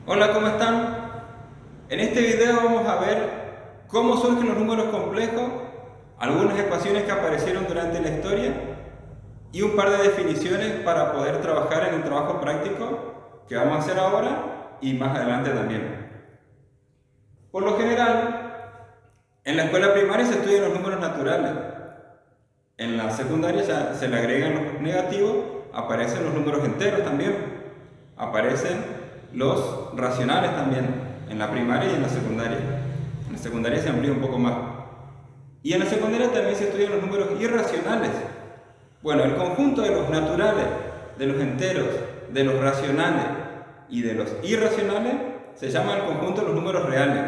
Hola, ¿cómo están? En este video vamos a ver cómo surgen los números complejos, algunas ecuaciones que aparecieron durante la historia y un par de definiciones para poder trabajar en el trabajo práctico que vamos a hacer ahora y más adelante también. Por lo general, en la escuela primaria se estudian los números naturales. En la secundaria ya se le agregan los negativos, aparecen los números enteros también, aparecen los racionales también, en la primaria y en la secundaria. En la secundaria se amplía un poco más. Y en la secundaria también se estudian los números irracionales. Bueno, el conjunto de los naturales, de los enteros, de los racionales y de los irracionales se llama el conjunto de los números reales.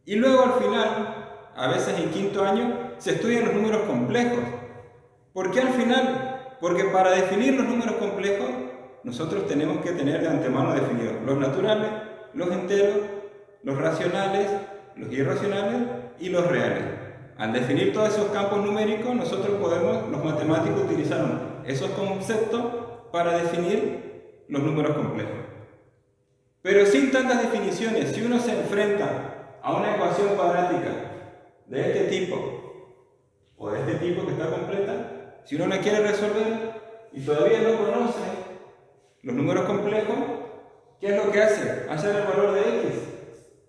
Y luego al final, a veces en quinto año, se estudian los números complejos. ¿Por qué al final? Porque para definir los números complejos, nosotros tenemos que tener de antemano definidos los naturales, los enteros, los racionales, los irracionales y los reales. Al definir todos esos campos numéricos, nosotros podemos, los matemáticos utilizaron esos conceptos para definir los números complejos. Pero sin tantas definiciones, si uno se enfrenta a una ecuación cuadrática de este tipo o de este tipo que está completa, si uno la quiere resolver y todavía no conoce los números complejos, ¿qué es lo que hace? Hallar el valor de x.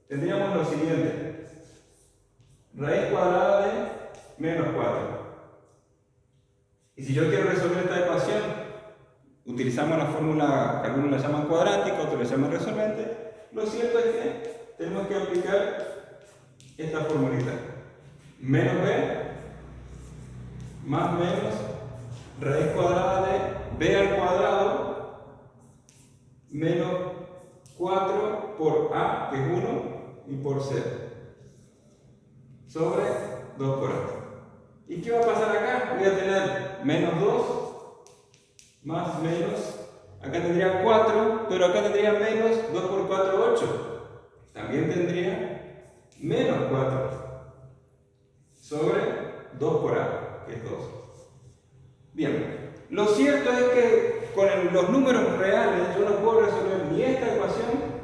Tendríamos lo siguiente: raíz cuadrada de menos 4. Y si yo quiero resolver esta ecuación, utilizamos la fórmula que algunos la llaman cuadrática, otros la llaman resolvente. Lo cierto es que tenemos que aplicar esta formulita: menos b más menos raíz cuadrada de b al cuadrado menos 4 por a, que es 1, y por c, sobre 2 por a. ¿Y qué va a pasar acá? Voy a tener menos 2 más menos, acá tendría 4, pero acá tendría menos 2 por 4, 8. También tendría menos 4 sobre 2 por a, que es 2. Bien, lo cierto es que con los números reales yo no puedo resolver ni esta ecuación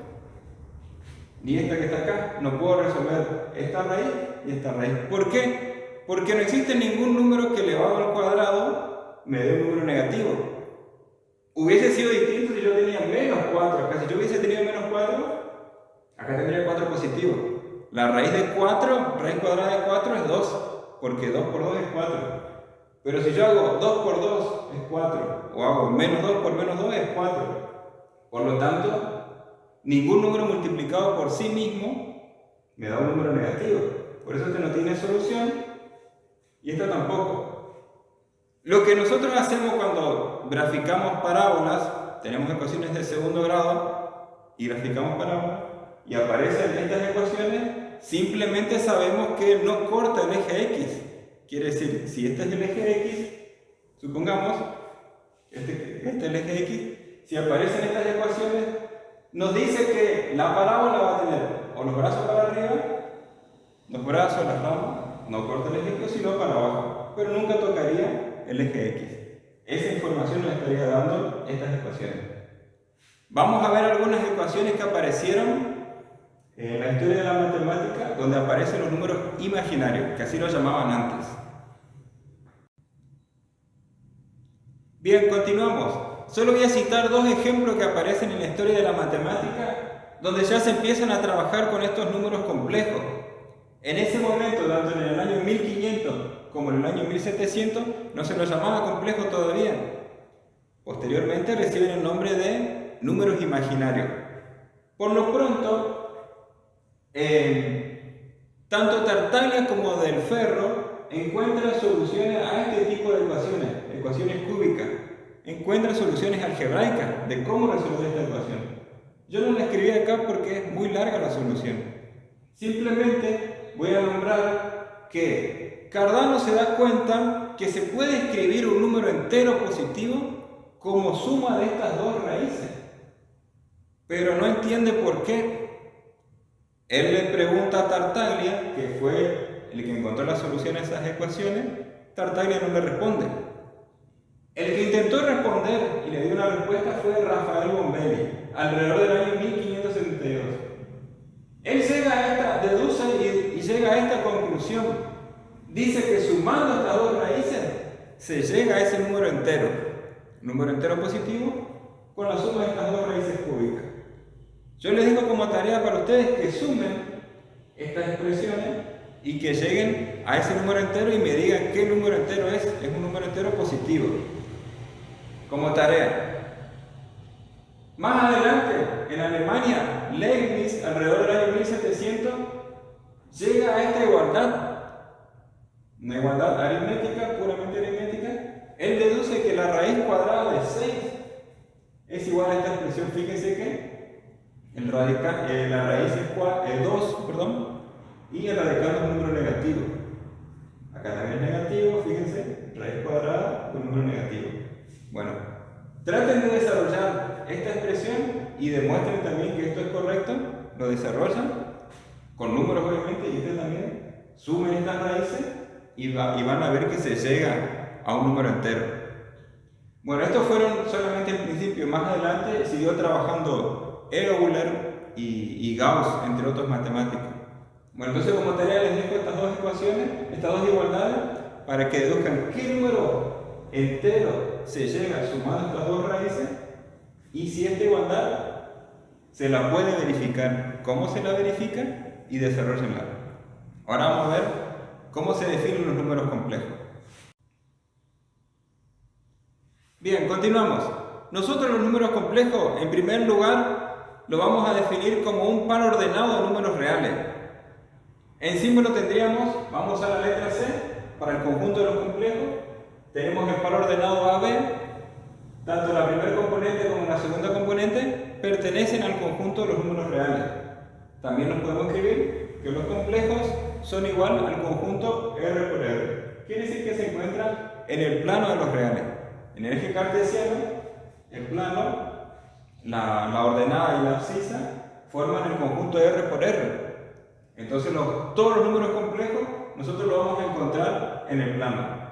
ni esta que está acá. No puedo resolver esta raíz y esta raíz. ¿Por qué? Porque no existe ningún número que elevado al cuadrado me dé un número negativo. Hubiese sido distinto si yo tenía menos 4 acá. Si yo hubiese tenido menos 4, acá tendría 4 positivo. La raíz de 4, raíz cuadrada de 4 es 2, porque 2 por 2 es 4. Pero si yo hago 2 por 2 es 4, o hago menos 2 por menos 2 es 4. Por lo tanto, ningún número multiplicado por sí mismo me da un número negativo. Por eso este no tiene solución y esta tampoco. Lo que nosotros hacemos cuando graficamos parábolas, tenemos ecuaciones de segundo grado y graficamos parábolas y aparecen estas ecuaciones, simplemente sabemos que no corta el eje X. Quiere decir, si este es el eje X, supongamos, este es el eje X, si aparecen estas ecuaciones, nos dice que la parábola va a tener o los brazos para arriba, los brazos, las ramas, no corta el eje X, sino para abajo, pero nunca tocaría el eje X. Esa información nos estaría dando estas ecuaciones. Vamos a ver algunas ecuaciones que aparecieron en la historia de la matemática, donde aparecen los números imaginarios, que así los llamaban antes. Bien, continuamos. Solo voy a citar dos ejemplos que aparecen en la historia de la matemática, donde ya se empiezan a trabajar con estos números complejos. En ese momento, tanto en el año 1500 como en el año 1700, no se los llamaba complejo todavía. Posteriormente reciben el nombre de números imaginarios. Por lo pronto, tanto Tartaglia como Del Ferro encuentran soluciones a este tipo de ecuaciones, ecuaciones cúbicas. Encuentran soluciones algebraicas de cómo resolver esta ecuación. Yo no la escribí acá porque es muy larga la solución. Simplemente voy a nombrar que Cardano se da cuenta que se puede escribir un número entero positivo como suma de estas dos raíces, pero no entiende por qué. Él le pregunta a Tartaglia, que fue el que encontró la solución a esas ecuaciones. Tartaglia no le responde. El que intentó responder y le dio una respuesta propuesta fue de Rafael Bombelli, alrededor del año 1572. Él deduce y llega a esta conclusión. Dice que sumando estas dos raíces se llega a ese número entero positivo, con la suma de estas dos raíces cúbicas. Yo les digo como tarea para ustedes que sumen estas expresiones y que lleguen a ese número entero y me digan qué número entero es un número entero positivo. Como tarea. Más adelante, en Alemania, Leibniz, alrededor del año 1700, llega a esta igualdad, una igualdad aritmética, puramente aritmética. Él deduce que la raíz cuadrada de 6 es igual a esta expresión. Fíjense que la raíz es 2, y el radical es un número negativo. Acá también es negativo, fíjense, raíz cuadrada con número negativo. Bueno, traten de desarrollar esta expresión y demuestren también que esto es correcto, lo desarrollan con números obviamente, y ustedes también sumen estas raíces y van a ver que se llega a un número entero. Bueno, estos fueron solamente el principio. Más adelante siguió trabajando Euler y Gauss, entre otros matemáticos. Bueno, entonces como tarea les dejo estas dos ecuaciones, estas dos igualdades, para que deduzcan qué número entero se llega sumando estas dos raíces y si esta igualdad se la puede verificar, cómo se la verifica y desarrollenla. Ahora vamos a ver cómo se definen los números complejos. Bien, continuamos. Nosotros los números complejos, en primer lugar, lo vamos a definir como un par ordenado de números reales. En símbolo tendríamos, vamos a la letra C, para el conjunto de los complejos, tenemos el par ordenado AB, tanto la primera componente como la segunda componente pertenecen al conjunto de los números reales. También nos podemos escribir que los complejos son igual al conjunto R por R. Quiere decir que se encuentran en el plano de los reales. En el eje cartesiano, el plano, la ordenada y la abscisa forman el conjunto R por R. Entonces todos los números complejos nosotros los vamos a encontrar en el plano.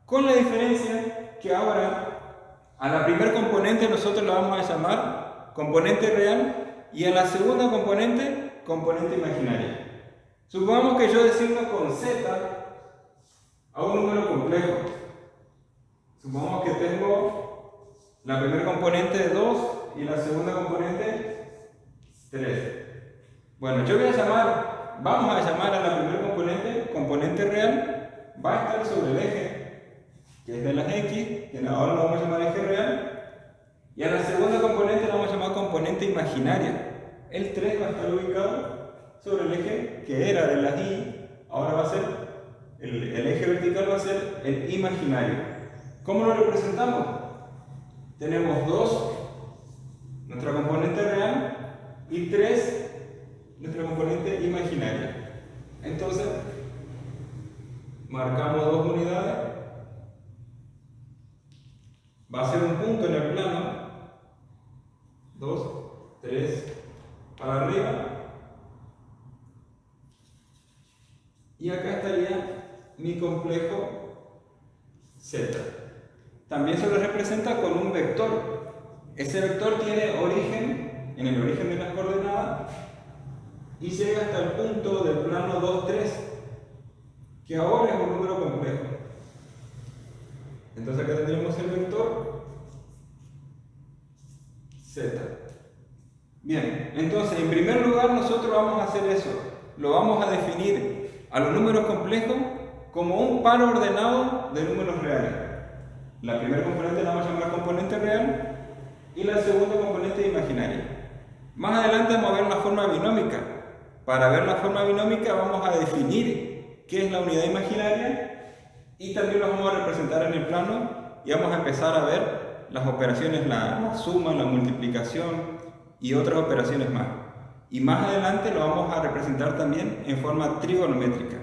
Con la diferencia que ahora a la primera componente nosotros la vamos a llamar componente real y a la segunda componente imaginaria. Supongamos que yo designo con Z a un número complejo. Supongamos que tengo la primera componente 2 y la segunda componente 3. Bueno, vamos a llamar a la primera componente real, va a estar sobre el eje, que es de las X, que ahora lo vamos a llamar eje real, y a la segunda componente la vamos a llamar componente imaginaria. El 3 va a estar ubicado sobre el eje que era de las Y, ahora va a ser, el eje vertical va a ser el imaginario. ¿Cómo lo representamos? Tenemos 2, nuestra componente real, y 3, nuestra componente imaginaria. Entonces, marcamos 2 unidades, va a ser un punto en el plano, 2, 3, para arriba, y acá estaría mi complejo Z. También se lo representa con un vector. Ese vector tiene origen, en el origen de las coordenadas, y llega hasta el punto del plano 2, 3, que ahora es un número complejo. Entonces acá tendremos el vector Z. Bien, entonces en primer lugar nosotros vamos a hacer eso. Lo vamos a definir a los números complejos como un par ordenado de números reales. La primera componente la vamos a llamar componente real y la segunda componente imaginaria. Más adelante vamos a ver la forma binómica. Para ver la forma binómica vamos a definir qué es la unidad imaginaria y también lo vamos a representar en el plano y vamos a empezar a ver las operaciones, la suma, la multiplicación y otras operaciones más. Y más adelante lo vamos a representar también en forma trigonométrica.